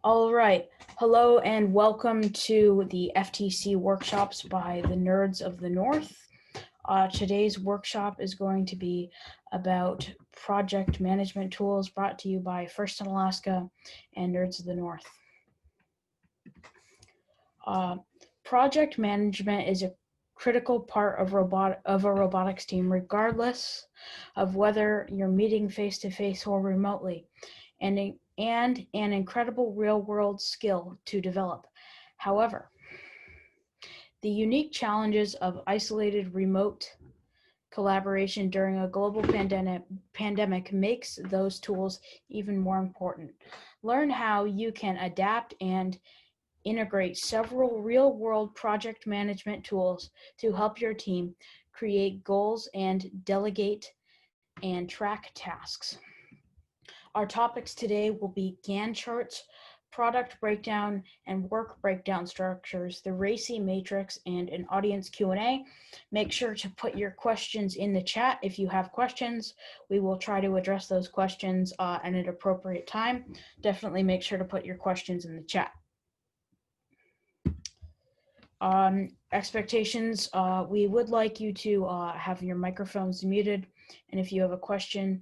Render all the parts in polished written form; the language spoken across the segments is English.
All right. Hello and welcome to the FTC Workshops by the Nerds of the North. Today's workshop is going to be about project management tools brought to you by First in Alaska and Nerds of the North. Project management is a critical part of a robotics team, regardless of whether you're meeting face-to-face or remotely, and an incredible real-world skill to develop. However, the unique challenges of isolated remote collaboration during a global pandemic makes those tools even more important. Learn how you can adapt and integrate several real-world project management tools to help your team create goals and delegate and track tasks. Our topics today will be Gantt charts, product breakdown and work breakdown structures, the RACI matrix, and an audience Q&A. Make sure to put your questions in the chat if you have questions. We will try to address those questions at an appropriate time. Definitely make sure to put your questions in the chat. Expectations, we would like you to have your microphones muted, and if you have a question,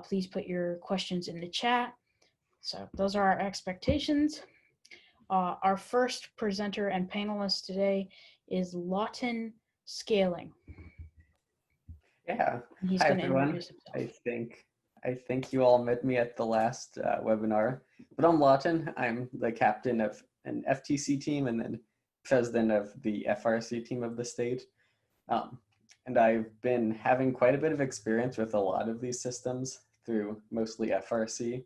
please put your questions in the chat. So those are our expectations. Our first presenter and panelist today is Lawton Scaling. Yeah, He's hi going to everyone. introduce himself. I think you all met me at the last webinar, but I'm Lawton. I'm the captain of an FTC team and then president of the FRC team of the state. And I've been having quite a bit of experience with a lot of these systems through mostly FRC.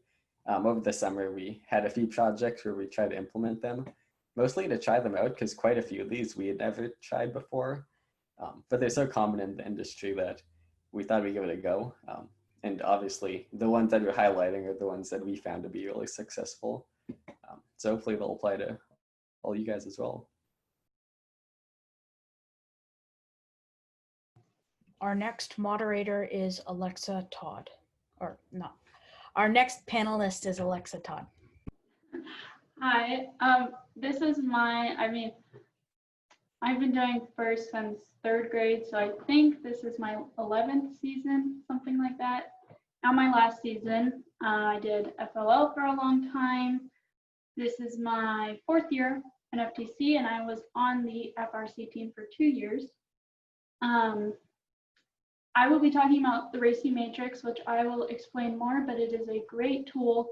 Over the summer, we had a few projects where we tried to implement them, mostly to try them out because quite a few of these we had never tried before. But they're so common in the industry that we thought we'd give it a go. And obviously, the ones that we're highlighting are the ones that we found to be really successful. So hopefully they'll apply to all you guys as well. Our next moderator is Alexa Todd, or no. Our next panelist is Alexa Todd. Hi, this is I've been doing FIRST since 3rd grade, so I think this is my 11th season, something like that. Now my last season, I did FLL for a long time. This is my 4th year in FTC, and I was on the FRC team for 2 years. I will be talking about the RACI matrix, which I will explain more, but it is a great tool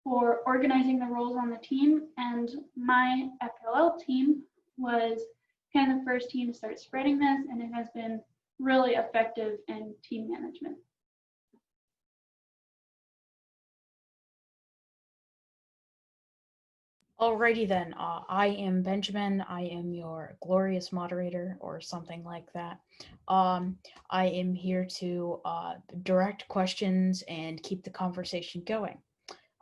for organizing the roles on the team. And my FLL team was kind of the first team to start spreading this, and it has been really effective in team management. Alrighty then, I am Benjamin. I am your glorious moderator or something like that. I am here to direct questions and keep the conversation going.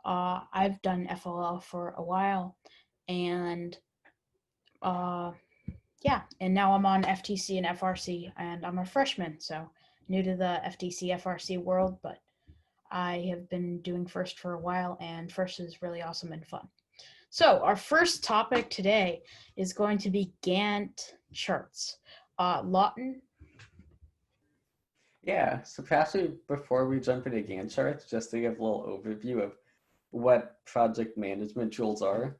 I've done FLL for a while, and yeah, and now I'm on FTC and FRC, and I'm a freshman, so new to the FTC FRC world, but I have been doing FIRST for a while, and FIRST is really awesome and fun. So our first topic today is going to be Gantt charts. Lawton? Yeah, so perhaps before we jump into Gantt charts, just to give a little overview of what project management tools are.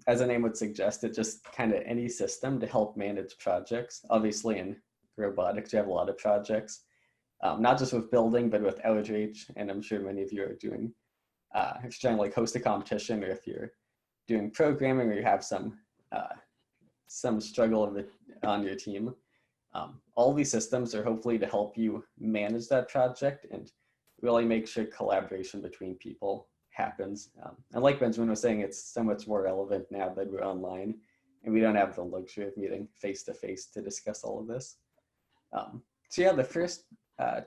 As the name would suggest, it's just kind of any system to help manage projects. Obviously in robotics, you have a lot of projects, not just with building, but with outreach. And I'm sure many of you are doing, if you're trying to like host a competition, or if you're doing programming, or you have some struggle on your team. All these systems are hopefully to help you manage that project and really make sure collaboration between people happens. And like Benjamin was saying, it's so much more relevant now that we're online and we don't have the luxury of meeting face-to-face to discuss all of this. So yeah, the first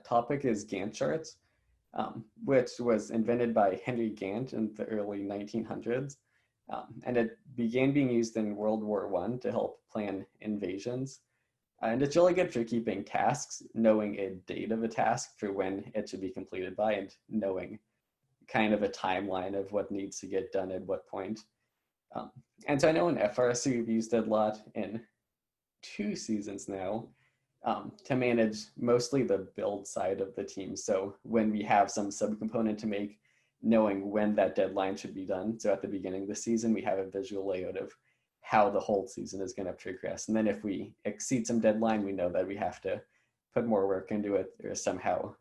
topic is Gantt charts, which was invented by Henry Gantt in the early 1900s. And it began being used in World War I to help plan invasions. And it's really good for keeping tasks, knowing a date of a task for when it should be completed by, and knowing kind of a timeline of what needs to get done at what point. And so I know in FRC we've used it a lot in 2 seasons now to manage mostly the build side of the team. So when we have some subcomponent to make, knowing when that deadline should be done. So at the beginning of the season, we have a visual layout of how the whole season is going to progress. And then if we exceed some deadline, we know that we have to put more work into it or somehow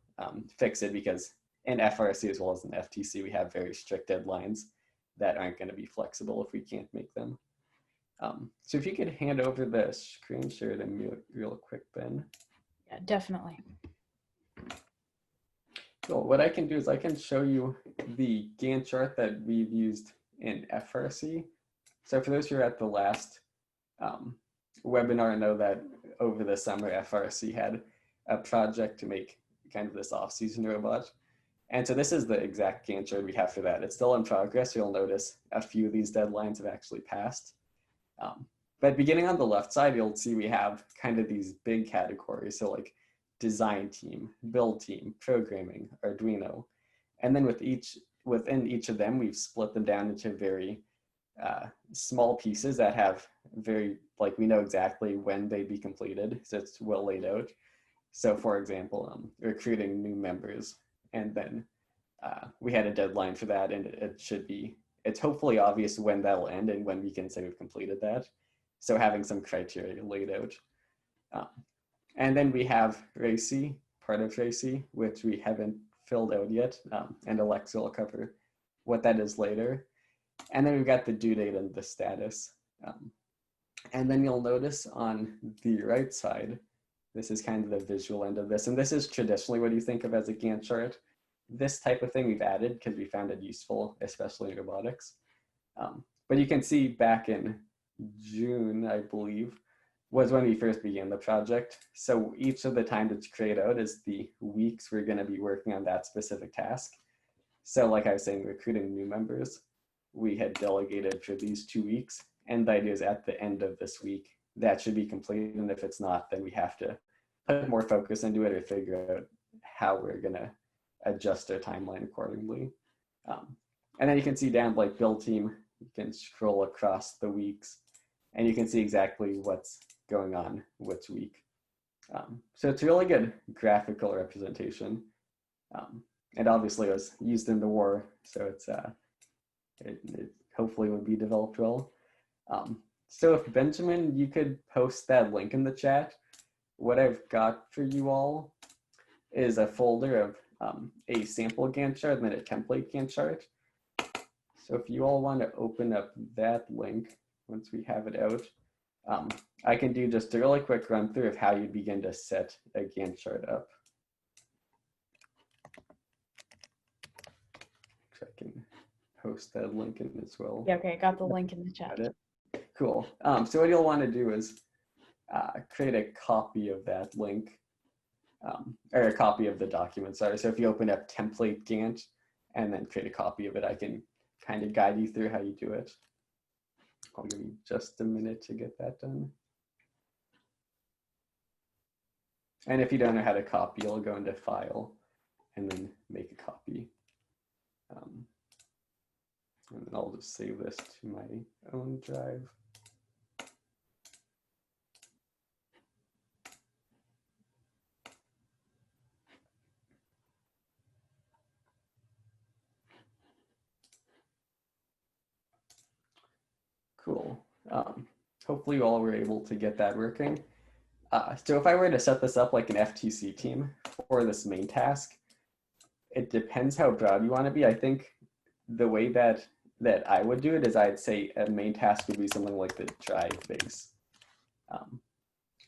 fix it, because in FRC as well as in FTC, we have very strict deadlines that aren't going to be flexible if we can't make them. So if you could hand over the screen share to me real quick, Ben. Yeah, definitely. Cool. What I can do is I can show you the Gantt chart that we've used in FRC. So for those who are at the last webinar, know that over the summer, FRC had a project to make kind of this off-season robot. And so this is the exact Gantt chart we have for that. It's still in progress. You'll notice a few of these deadlines have actually passed. But beginning on the left side, you'll see we have kind of these big categories. So like design team, build team, programming, Arduino. And then within each of them, we've split them down into very small pieces that have very, like, we know exactly when they'd be completed. So it's well laid out. So for example, recruiting new members. And then we had a deadline for that, and it's hopefully obvious when that'll end and when we can say we've completed that. So having some criteria laid out. And then we have racy, part of racy, which we haven't filled out yet. And Alexa will cover what that is later. And then we've got the due date and the status. And then you'll notice on the right side, this is kind of the visual end of this. And this is traditionally what you think of as a Gantt chart. This type of thing we've added because we found it useful, especially in robotics. But you can see back in June, I believe, was when we first began the project. So each of the time that's created out is the weeks we're going to be working on that specific task. So like I was saying, recruiting new members, we had delegated for these 2 weeks. And the idea is at the end of this week, that should be completed. And if it's not, then we have to put more focus into it or figure out how we're going to adjust our timeline accordingly. And then you can see down like build team, you can scroll across the weeks and you can see exactly what's going on which week. So it's a really good graphical representation. And obviously it was used in the war, so it hopefully would be developed well. So if Benjamin, you could post that link in the chat. What I've got for you all is a folder of a sample Gantt chart and then a template Gantt chart. So if you all want to open up that link once we have it out, I can do just a really quick run through of how you begin to set a Gantt chart up. So I can post that link in as well. Yeah, okay, got the link in the chat. Cool. So what you'll want to do is create a copy of that link, or a copy of the document, sorry. So if you open up template Gantt and then create a copy of it, I can kind of guide you through how you do it. I'll give you just a minute to get that done. And if you don't know how to copy, you'll go into File and then make a copy. And then I'll just save this to my own drive. Cool. Hopefully you all were able to get that working. So if I were to set this up like an FTC team for this main task, it depends how broad you want to be. I think the way that I would do it is I'd say a main task would be something like the drive base.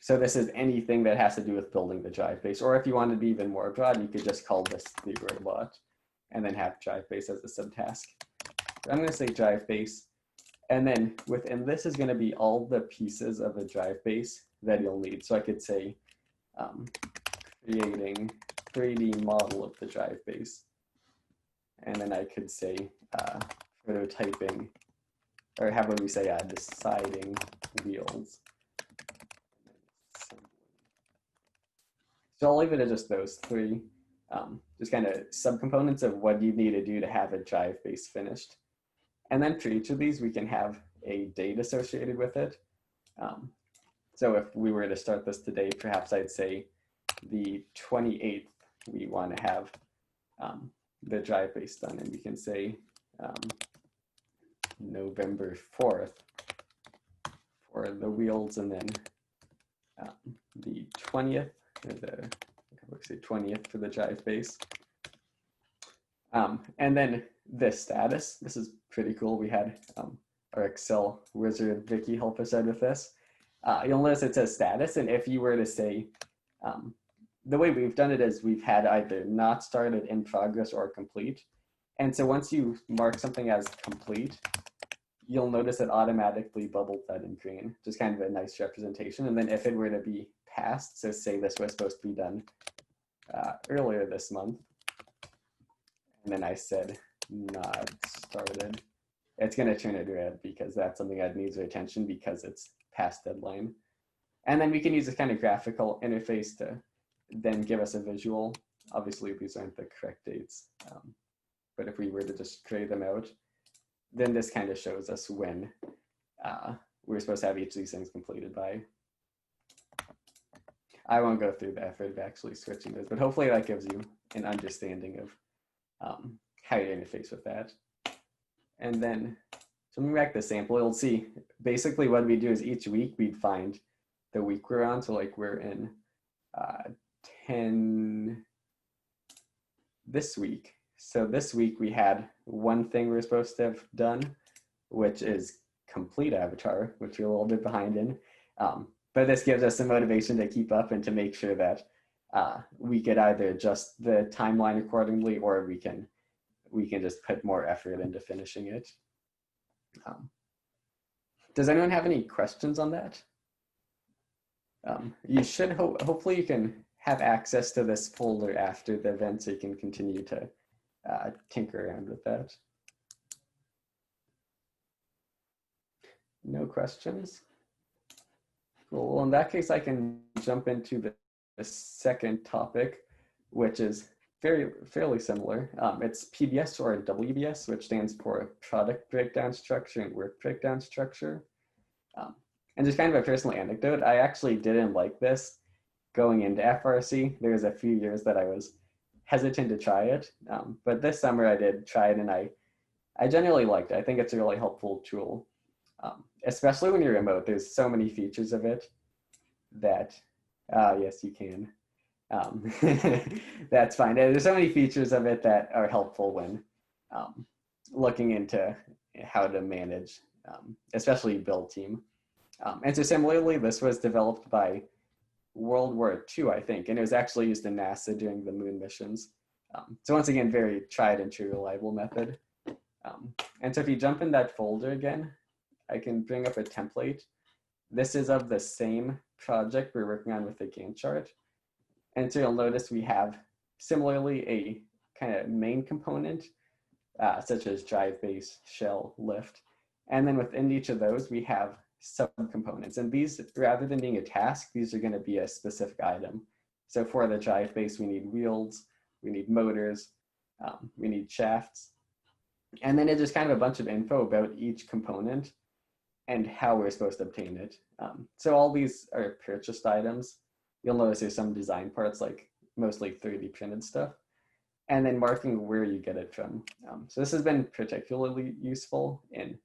So this is anything that has to do with building the drive base. Or if you wanted to be even more broad, you could just call this the robot and then have drive base as a subtask. So I'm going to say drive base. And then within this is going to be all the pieces of a drive base that you'll need. So I could say creating 3D model of the drive base. And then I could say prototyping, or how about we say deciding wheels. So I'll leave it at just those 3. just kind of subcomponents of what you need to do to have a drive base finished. And then for each of these, we can have a date associated with it. So if we were to start this today, perhaps I'd say the 28th, we want to have the drive base done, and we can say November 4th for the wheels, and then the 20th, or the, let's say 20th for the drive base. And then the status, this is pretty cool. We had our Excel wizard, Vicky, help us out with this. You'll notice it says status, and if you were to say, the way we've done it is we've had either not started, in progress, or complete. And so once you mark something as complete, you'll notice it automatically bubbled that in green, just kind of a nice representation. And then if it were to be passed, so say this was supposed to be done earlier this month, and then I said not started, it's going to turn it red because that's something that needs our attention because it's past deadline. And then we can use this kind of graphical interface to then give us a visual. Obviously, these aren't the correct dates, but if we were to just trade them out, then this kind of shows us when we're supposed to have each of these things completed by. I won't go through the effort of actually switching those, but hopefully that gives you an understanding of how you interface with that. And then, so moving back to the sample, you'll see basically what we do is each week we'd find the week we're on. So like we're in 10 this week. So this week we had one thing we're supposed to have done, which is complete avatar, which we're a little bit behind in. But this gives us some motivation to keep up and to make sure that we could either adjust the timeline accordingly, or we can just put more effort into finishing it. Does anyone have any questions on that? You should hopefully you can have access to this folder after the event, so you can continue to tinker around with that. No questions? Cool. Well, in that case, I can jump into the second topic, which is fairly similar. It's PBS, or WBS, which stands for Product Breakdown Structure and Work Breakdown Structure. And just kind of a personal anecdote, I actually didn't like this going into FRC. There was a few years that I was hesitant to try it, but this summer I did try it, and I generally liked it. I think it's a really helpful tool, especially when you're remote. There's so many features of it that, yes, you can. That's fine. There's so many features of it that are helpful when looking into how to manage, especially build team. And so similarly, this was developed by World War II, I think, and it was actually used in NASA during the moon missions. So once again, very tried and true, reliable method. And so if you jump in that folder again, I can bring up a template. This is of the same project we're working on with the Gantt chart. And so you'll notice we have similarly a kind of main component, such as drive base, shell, lift. And then within each of those, we have subcomponents. And these, rather than being a task, these are going to be a specific item. So for the drive base, we need wheels, we need motors, we need shafts. And then it's just kind of a bunch of info about each component and how we're supposed to obtain it. So all these are purchased items. You'll notice there's some design parts, like mostly 3D printed stuff, and then marking where you get it from. So this has been particularly useful in,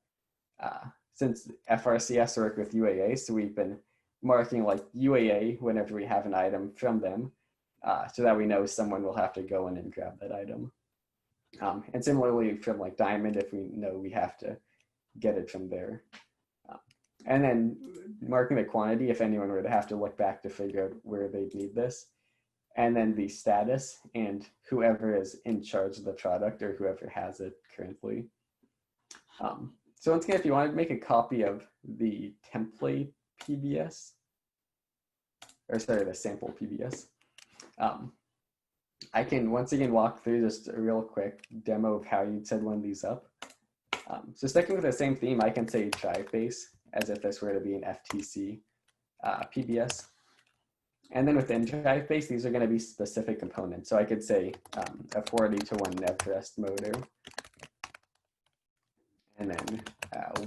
since FRCS work with UAA, so we've been marking like UAA whenever we have an item from them, so that we know someone will have to go in and grab that item. And similarly from like Diamond, if we know we have to get it from there. And then marking the quantity if anyone were to have to look back to figure out where they'd need this. And then the status and whoever is in charge of the product or whoever has it currently. So once again, if you want to make a copy of the template PBS, or sorry, the sample PBS, I can once again walk through just a real quick demo of how you'd set one of these up. So sticking with the same theme, I can say drive base as if this were to be an FTC PBS. And then within drive base, these are going to be specific components. So I could say a 40-to-1 Nevrest motor, and then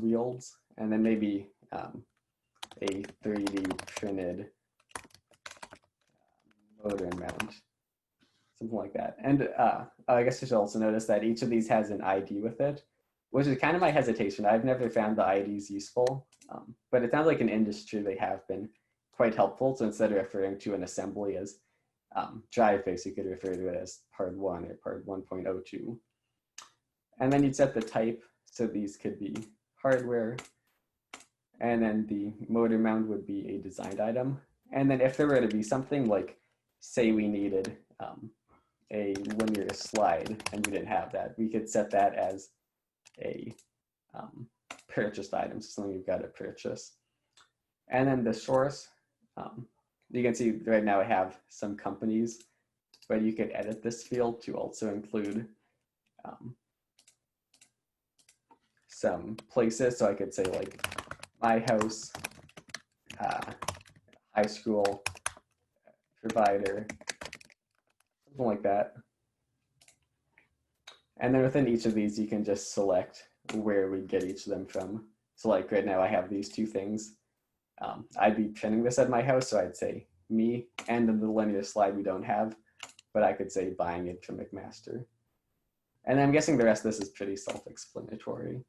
wheels, and then maybe a 3D printed motor mount, something like that. And I guess you should also notice that each of these has an ID with it, which is kind of my hesitation. I've never found the IDs useful, but it sounds like in industry they have been quite helpful. So instead of referring to an assembly as drive base, you could refer to it as part 1 or part 1.02. And then you'd set the type. So these could be hardware. And then the motor mount would be a designed item. And then if there were to be something like, say we needed a linear slide and we didn't have that, we could set that as a purchased item, so something you've got to purchase. And then the source, you can see right now I have some companies, but you could edit this field to also include some places. So I could say like my house, high school, provider, something like that. And then within each of these, you can just select where we get each of them from. So like right now I have these two things. I'd be printing this at my house, so I'd say me, and then the linear slide we don't have, but I could say buying it from McMaster. And I'm guessing the rest of this is pretty self-explanatory.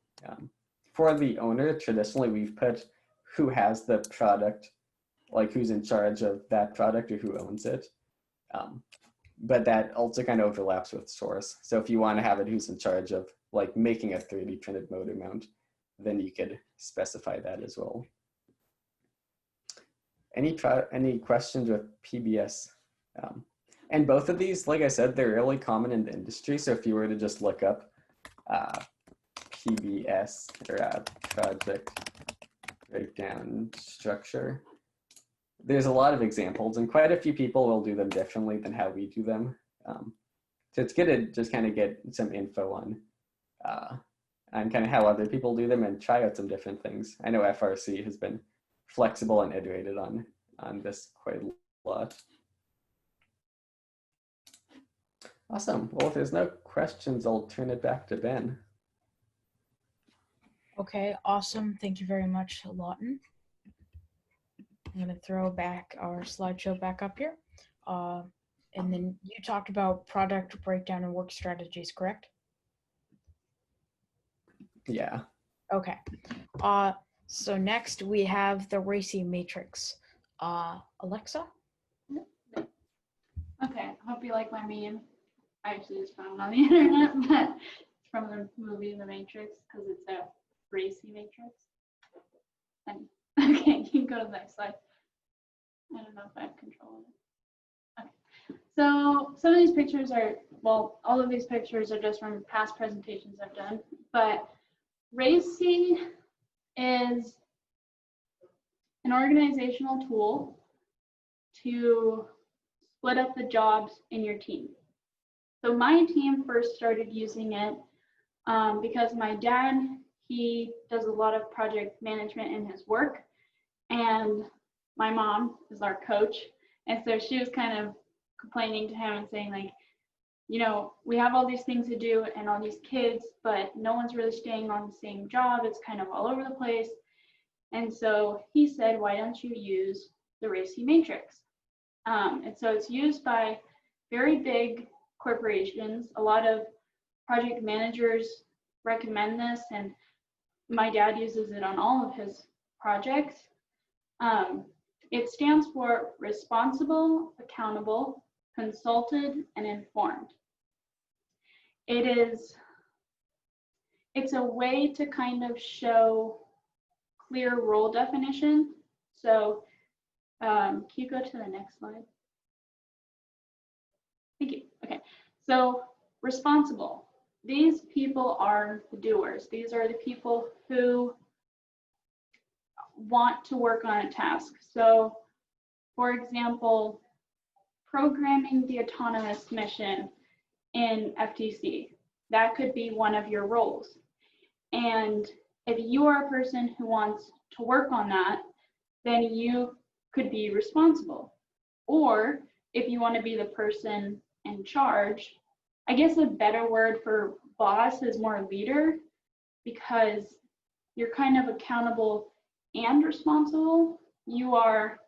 For the owner, traditionally we've put who has the product, like who's in charge of that product or who owns it. But that also kind of overlaps with source. So if you want to have it who's in charge of like making a 3D printed motor mount, then you could specify that as well. Any questions with PBS? And both of these, like I said, they're really common in the industry. So if you were to just look up PBS or project breakdown structure, there's a lot of examples, and quite a few people will do them differently than how we do them. So it's good to just kind of get some info on kind of how other people do them and try out some different things. I know FRC has been flexible and iterated on this quite a lot. Awesome. Well, if there's no questions, I'll turn it back to Ben. Okay, awesome. Thank you very much, Lawton. I'm going to throw back our slideshow back up here. And then you talked about product breakdown and work strategies, correct? Yeah. Okay. So next we have the racy matrix. Alexa? Okay, hope you like my meme. I actually just found it on the internet, but it's from the movie The Matrix because it's a racy matrix. And okay, you can go to the next slide. I don't know if I have control of it. Okay, so some of these pictures are, well, all of these pictures are just from past presentations I've done, but racy is an organizational tool to split up the jobs in your team. So my team first started using it because my dad, he does a lot of project management in his work, and my mom is our coach. And so she was kind of complaining to him and saying like, you know, we have all these things to do and all these kids, but no one's really staying on the same job. It's kind of all over the place. And so he said, why don't you use the racy matrix? And so it's used by very big corporations. A lot of project managers recommend this, and my dad uses it on all of his projects. It stands for responsible, accountable, consulted, and informed. It's a way to kind of show clear role definition. So can you go to the next slide? Thank you. Okay, so responsible. These people are the doers. These are the people who want to work on a task. So for example, programming the autonomous mission in FTC, that could be one of your roles. And if you are a person who wants to work on that, then you could be responsible. Or if you want to be the person in charge, I guess a better word for boss is more leader, because you're kind of accountable and responsible. You're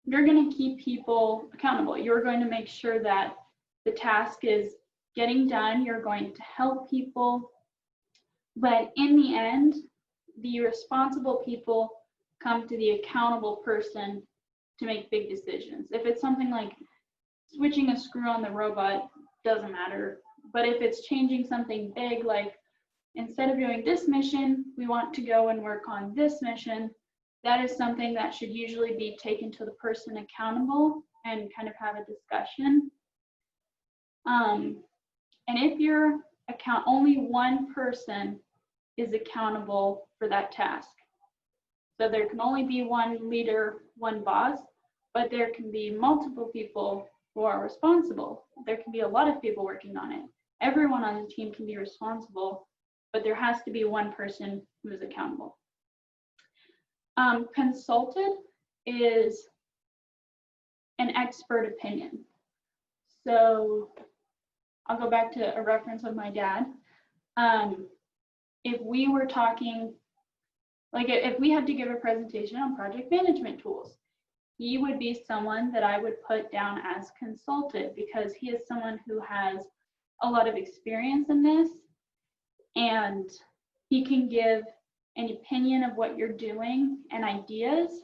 going to keep people accountable. You're going to make sure that the task is getting done. You're going to help people. But in the end, the responsible people come to the accountable person to make big decisions. If it's something like switching a screw on the robot, doesn't matter. But if it's changing something big, like instead of doing this mission, we want to go and work on this mission, that is something that should usually be taken to the person accountable and kind of have a discussion. And if your account, only one person is accountable for that task. So there can only be one leader, one boss, but there can be multiple people who are responsible. There can be a lot of people working on it. Everyone on the team can be responsible, but there has to be one person who is accountable. Consulted is an expert opinion. So I'll go back to a reference of my dad. If we were talking, like if we had to give a presentation on project management tools, he would be someone that I would put down as consulted, because he is someone who has a lot of experience in this, and he can give an opinion of what you're doing and ideas,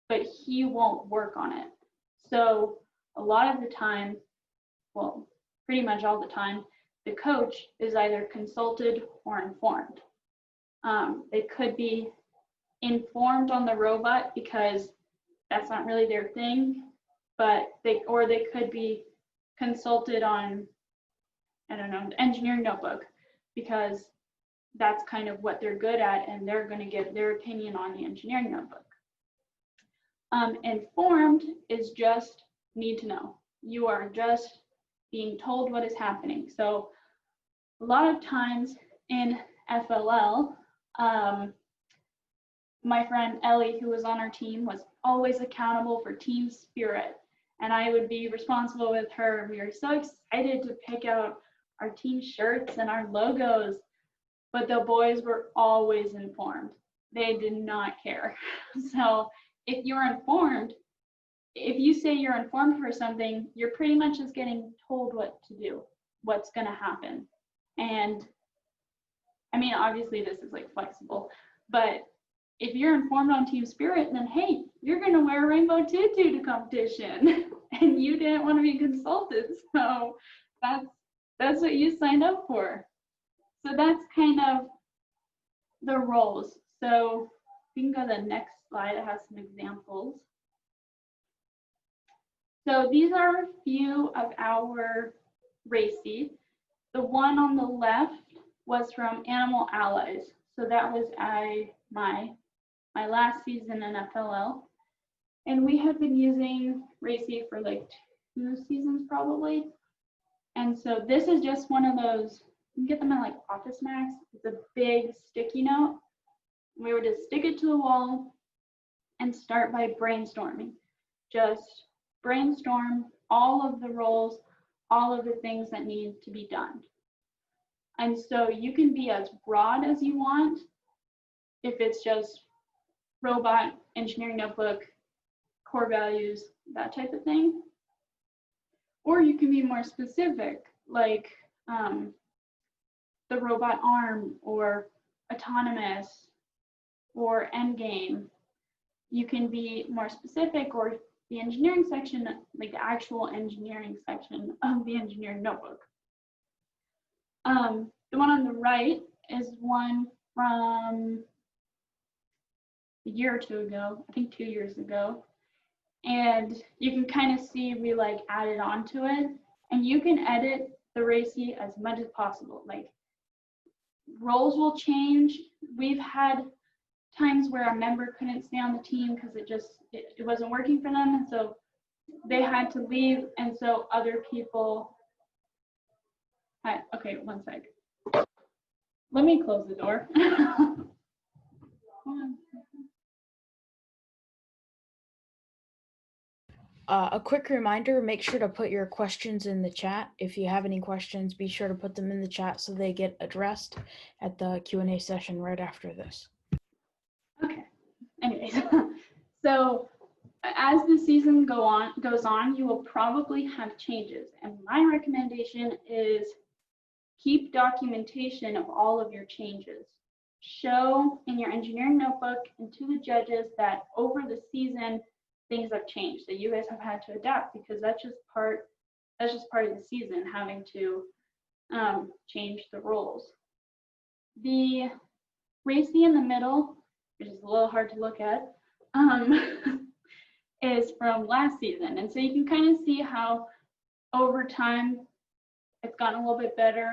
but he won't work on it. So a lot of the time, well, pretty much all the time, the coach is either consulted or informed. They could be informed on the robot because that's not really their thing, but they could be consulted on, I don't know, the engineering notebook, because that's kind of what they're good at, and they're going to give their opinion on the engineering notebook. Informed is just need to know. You are just being told what is happening. So a lot of times in FLL, my friend Ellie, who was on our team, was always accountable for team spirit, and I would be responsible with her. We were so excited to pick out our team shirts and our logos, but the boys were always informed. They did not care. So if you're informed, if you say you're informed for something, you're pretty much just getting told what to do, what's going to happen. And I mean, obviously this is like flexible, but if you're informed on team spirit, then hey, you're going to wear a rainbow tutu to competition and you didn't want to be consulted. So that's what you signed up for. So that's kind of the roles. So we can go to the next slide. It has some examples. So these are a few of our racy. The one on the left was from Animal Allies. So that was my last season in FLL. And we have been using racy for like 2 seasons probably. And so this is just one of those, you can get them at like Office Max. It's a big sticky note. We would just stick it to the wall and start by brainstorming. Just brainstorm all of the roles, all of the things that need to be done. And so you can be as broad as you want if it's just robot, engineering notebook, core values, that type of thing. Or you can be more specific, like the robot arm or autonomous or endgame. You can be more specific, or the engineering section, like the actual engineering section of the engineering notebook. The one on the right is one from a year or 2 ago, I think 2 years ago. And you can kind of see we like added on to it, and you can edit the racy as much as possible. Like roles will change. We've had times where a member couldn't stay on the team because it wasn't working for them, and so they had to leave, and so other people had, okay, one sec. Let me close the door. A quick reminder, make sure to put your questions in the chat. If you have any questions, be sure to put them in the chat so they get addressed at the Q&A session right after this. Okay, anyways, so as the season goes on, you will probably have changes. And my recommendation is keep documentation of all of your changes. Show in your engineering notebook and to the judges that over the season, things have changed, that you guys have had to adapt, because that's just part of the season, having to change the roles. The racy in the middle, which is a little hard to look at, is from last season. And so you can kind of see how over time it's gotten a little bit better.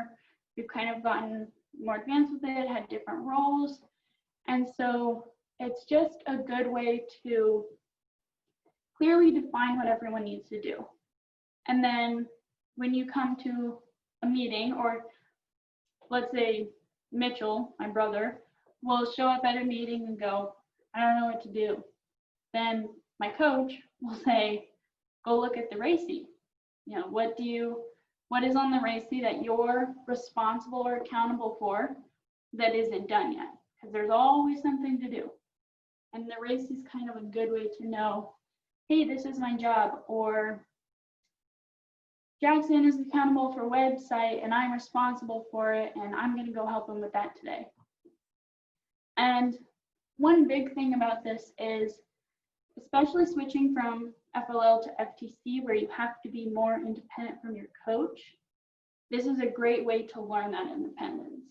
We've kind of gotten more advanced with it, had different roles. And so it's just a good way to clearly define what everyone needs to do. And then when you come to a meeting, or let's say Mitchell, my brother, will show up at a meeting and go, I don't know what to do. Then my coach will say, go look at the racy. You know, what is on the racy that you're responsible or accountable for that isn't done yet? Because there's always something to do. And the racy is kind of a good way to know, hey, this is my job, or Jackson is accountable for website and I'm responsible for it, and I'm going to go help him with that today. And one big thing about this is, especially switching from FLL to FTC, where you have to be more independent from your coach, this is a great way to learn that independence,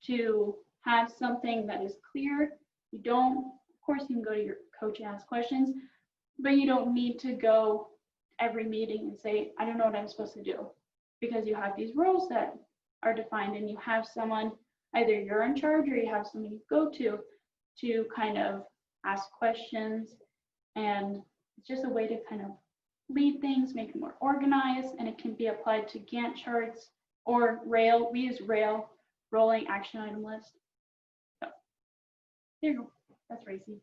to have something that is clear. You don't, of course, you can go to your coach and ask questions, but you don't need to go every meeting and say, I don't know what I'm supposed to do, because you have these roles that are defined, and you have someone, either you're in charge or you have someone you go to kind of ask questions. And it's just a way to kind of lead things, make it more organized, and it can be applied to Gantt charts or Rail. We use Rail, rolling action item list. So there you go, that's racy.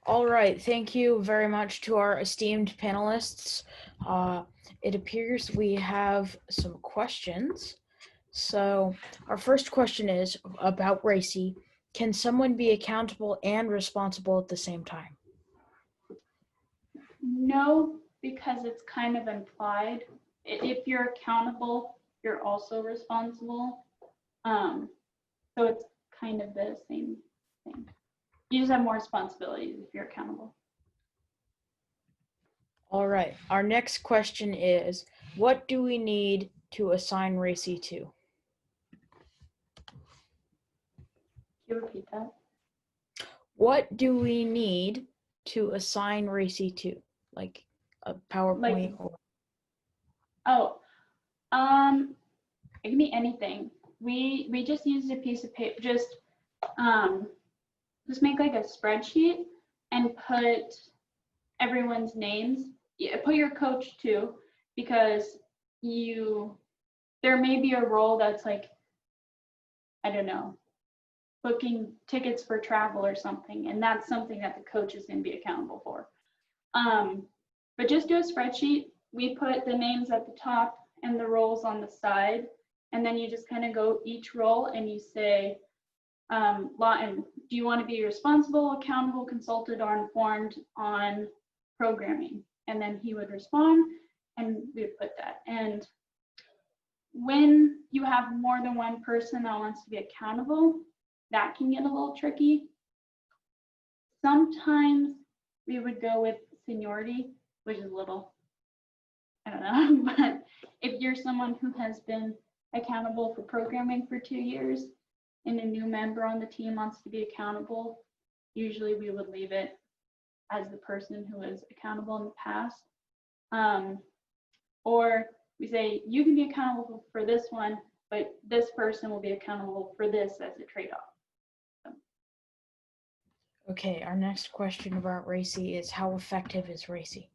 All right, thank you very much to our esteemed panelists. It appears we have some questions. So our first question is about racy. Can someone be accountable and responsible at the same time? No, because it's kind of implied. If you're accountable, you're also responsible. So it's kind of the same thing. You just have more responsibilities if you're accountable. All right, our next question is, what do we need to assign racy to? Can you repeat that? What do we need to assign racy to? Like a PowerPoint or? Oh, it can be anything. We just used a piece of paper, just make like a spreadsheet and put everyone's names. Yeah, put your coach too, because there may be a role that's like, I don't know, booking tickets for travel or something, and that's something that the coach is going to be accountable for. But just do a spreadsheet. We put the names at the top and the roles on the side, and then you just kind of go each role and you say, Lawton, do you want to be responsible, accountable, consulted, or informed on programming? And then he would respond, and we would put that. And when you have more than one person that wants to be accountable, that can get a little tricky. Sometimes we would go with seniority, which is a little, I don't know, but if you're someone who has been accountable for programming for 2 years and a new member on the team wants to be accountable, usually we would leave it as the person who is accountable in the past. Or we say, you can be accountable for this one, but this person will be accountable for this as a trade-off. So. Okay, our next question about racy is, how effective is racy?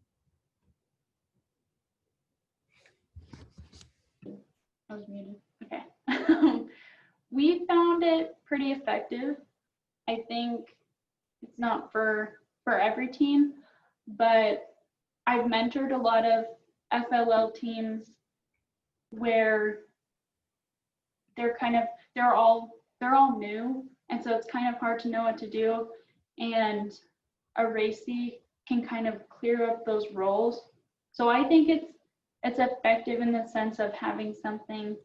I was muted. Okay. We found it pretty effective. I think it's not for for every team, but I've mentored a lot of FLL teams where they're all new, and so it's kind of hard to know what to do, and a racy can kind of clear up those roles. So I think it's effective in the sense of having something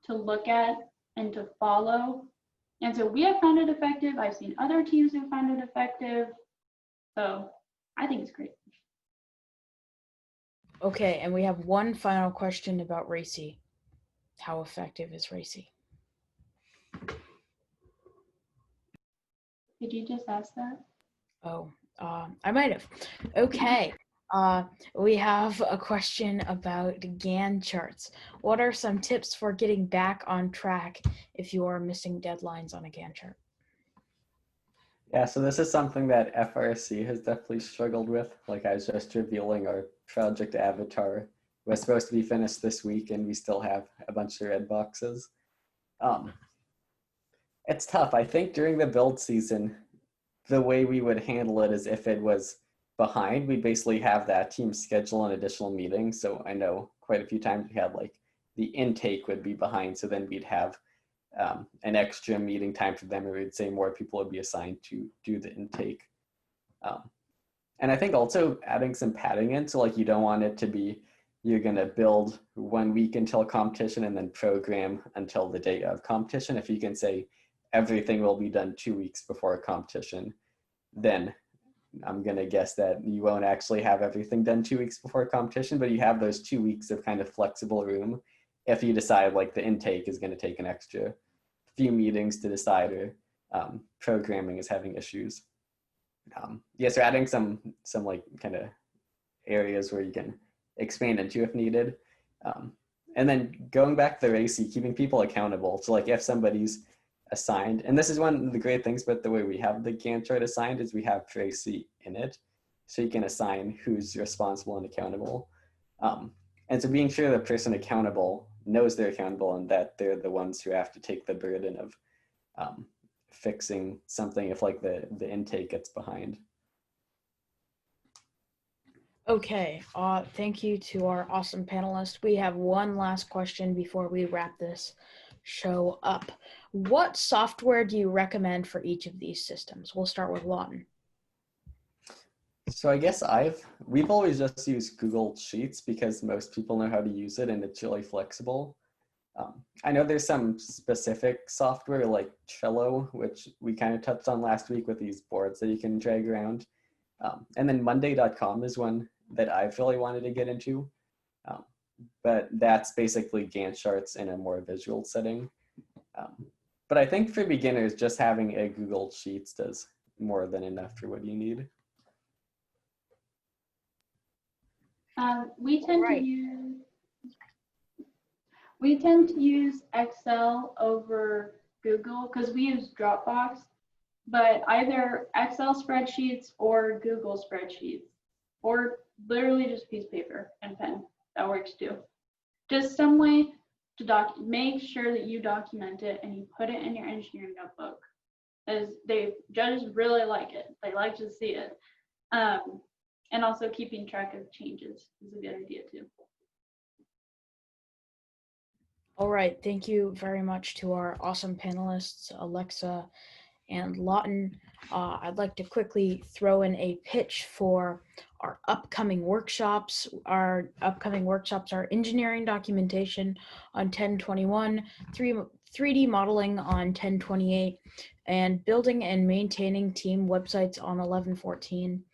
to look at and to follow. And so we have found it effective. I've seen other teams who found it effective. So I think it's great. Okay, and we have one final question about racy. How effective is racy? Did you just ask that? Oh, I might have. Okay, we have a question about Gantt charts. What are some tips for getting back on track if you are missing deadlines on a Gantt chart? Yeah, so this is something that FRC has definitely struggled with. Like I was just revealing our project avatar was supposed to be finished this week and we still have a bunch of red boxes. It's tough. I think during the build season, the way we would handle it is if it was behind, we basically have that team schedule an additional meeting. So I know quite a few times we had like the intake would be behind. So then we'd have an extra meeting time for them, or we'd say more people would be assigned to do the intake. And I think also adding some padding in, so like you don't want it to be, you're gonna build 1 week until competition and then program until the day of competition. If you can say everything will be done 2 weeks before a competition, then I'm gonna guess that you won't actually have everything done 2 weeks before a competition, but you have those 2 weeks of kind of flexible room if you decide like the intake is gonna take an extra few meetings to decide, or programming is having issues. Yeah, so adding some like kind of areas where you can expand into if needed. And then going back to the racy, keeping people accountable. So like if somebody's assigned, and this is one of the great things about the way we have the Gantt chart assigned is we have racy in it. So you can assign who's responsible and accountable. And so being sure the person accountable knows they're accountable and that they're the ones who have to take the burden of fixing something if like the intake gets behind. Okay, thank you to our awesome panelists. We have one last question before we wrap this show up. What software do you recommend for each of these systems? We'll start with Lawton. So I guess we've always just used Google Sheets because most people know how to use it and it's really flexible. I know there's some specific software like Trello, which we kind of touched on last week with these boards that you can drag around. And then Monday.com is one that I've really wanted to get into. But that's basically Gantt charts in a more visual setting. But I think for beginners, just having a Google Sheets does more than enough for what you need. We tend to use Excel over Google because we use Dropbox, but either Excel spreadsheets or Google spreadsheets, or literally just piece of paper and pen. That works too. Just some way to make sure that you document it and you put it in your engineering notebook, as judges really like it. They like to see it. And also keeping track of changes is a good idea too. All right, thank you very much to our awesome panelists, Alexa and Lawton. I'd like to quickly throw in a pitch for our upcoming workshops. Our upcoming workshops are engineering documentation on 10/21, 3D modeling on 10/28, and building and maintaining team websites on 11/14.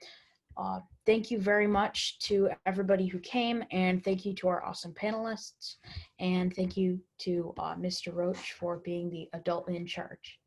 Thank you very much to everybody who came, and thank you to our awesome panelists, and thank you to Mr. Roach for being the adult in charge.